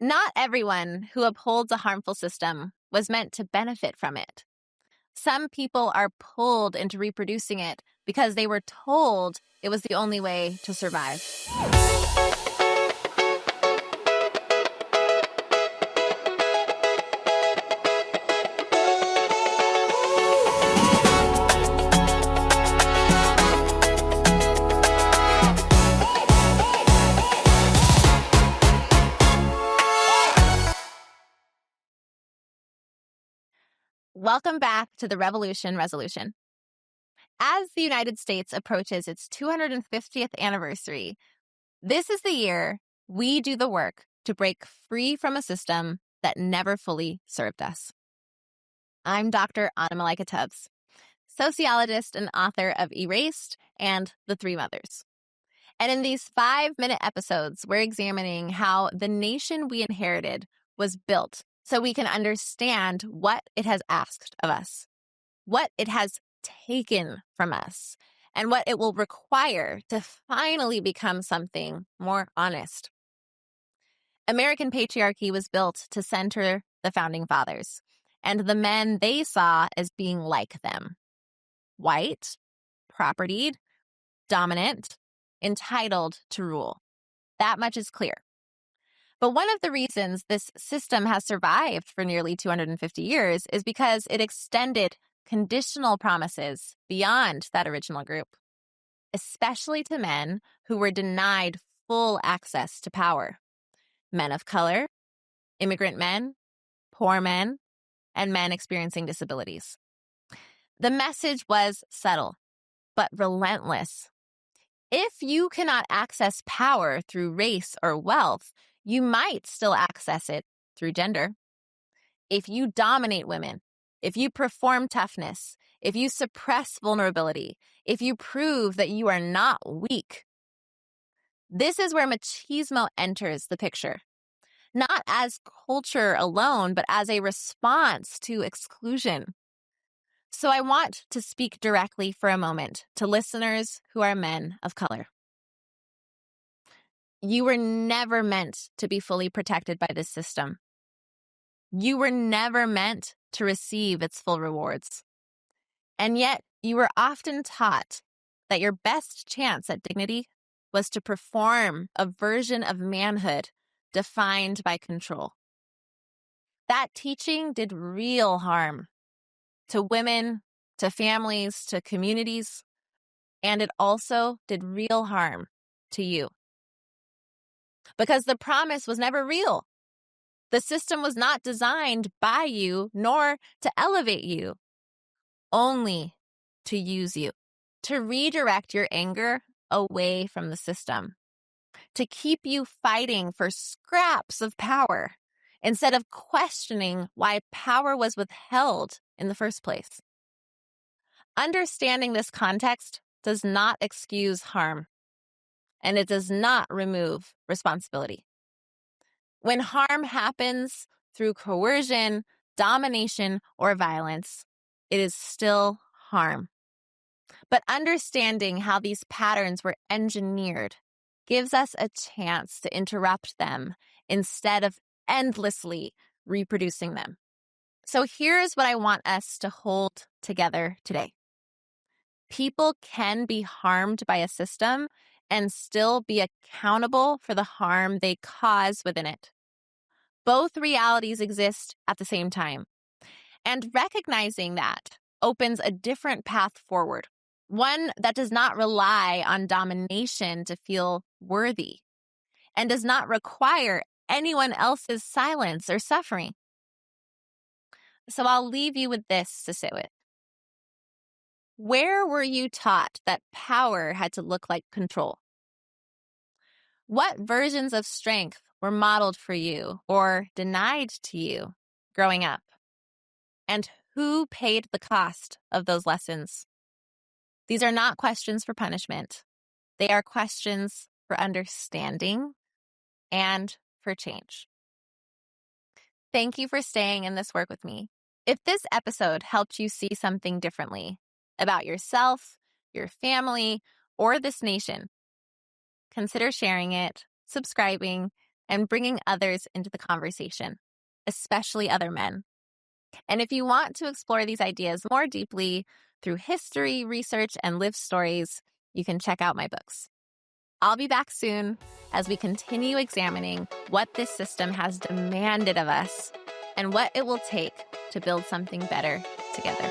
Not everyone who upholds a harmful system was meant to benefit from it. Some people are pulled into reproducing it because they were told it was the only way to survive. Welcome back to the Revolution Resolution. As the United States approaches its 250th anniversary, this is the year we do the work to break free from a system that never fully served us. I'm Dr. Malaika Tubbs, sociologist and author of Erased and The Three Mothers. And in these 5-minute episodes, we're examining how the nation we inherited was built so we can understand what it has asked of us, what it has taken from us, and what it will require to finally become something more honest. American patriarchy was built to center the founding fathers and the men they saw as being like them: white, propertied, dominant, entitled to rule. That much is clear. But one of the reasons this system has survived for nearly 250 years is because it extended conditional promises beyond that original group, especially to men who were denied full access to power: men of color, immigrant men, poor men, and men experiencing disabilities. The message was subtle, but relentless. If you cannot access power through race or wealth, you might still access it through gender. If you dominate women, if you perform toughness, if you suppress vulnerability, if you prove that you are not weak, this is where machismo enters the picture. Not as culture alone, but as a response to exclusion. So I want to speak directly for a moment to listeners who are men of color. You were never meant to be fully protected by this system. You were never meant to receive its full rewards. And yet, you were often taught that your best chance at dignity was to perform a version of manhood defined by control. That teaching did real harm to women, to families, to communities, and it also did real harm to you. Because the promise was never real. The system was not designed by you nor to elevate you, only to use you, to redirect your anger away from the system, to keep you fighting for scraps of power instead of questioning why power was withheld in the first place. Understanding this context does not excuse harm, and it does not remove responsibility. When harm happens through coercion, domination, or violence, it is still harm. But understanding how these patterns were engineered gives us a chance to interrupt them instead of endlessly reproducing them. So here's what I want us to hold together today. People can be harmed by a system and still be accountable for the harm they cause within it. Both realities exist at the same time. And recognizing that opens a different path forward, one that does not rely on domination to feel worthy and does not require anyone else's silence or suffering. So I'll leave you with this to sit with. Where were you taught that power had to look like control? What versions of strength were modeled for you or denied to you growing up? And who paid the cost of those lessons? These are not questions for punishment. They are questions for understanding and for change. Thank you for staying in this work with me. If this episode helped you see something differently about yourself, your family, or this nation, consider sharing it, subscribing, and bringing others into the conversation, especially other men. And if you want to explore these ideas more deeply through history, research, and lived stories, you can check out my books. I'll be back soon as we continue examining what this system has demanded of us and what it will take to build something better together.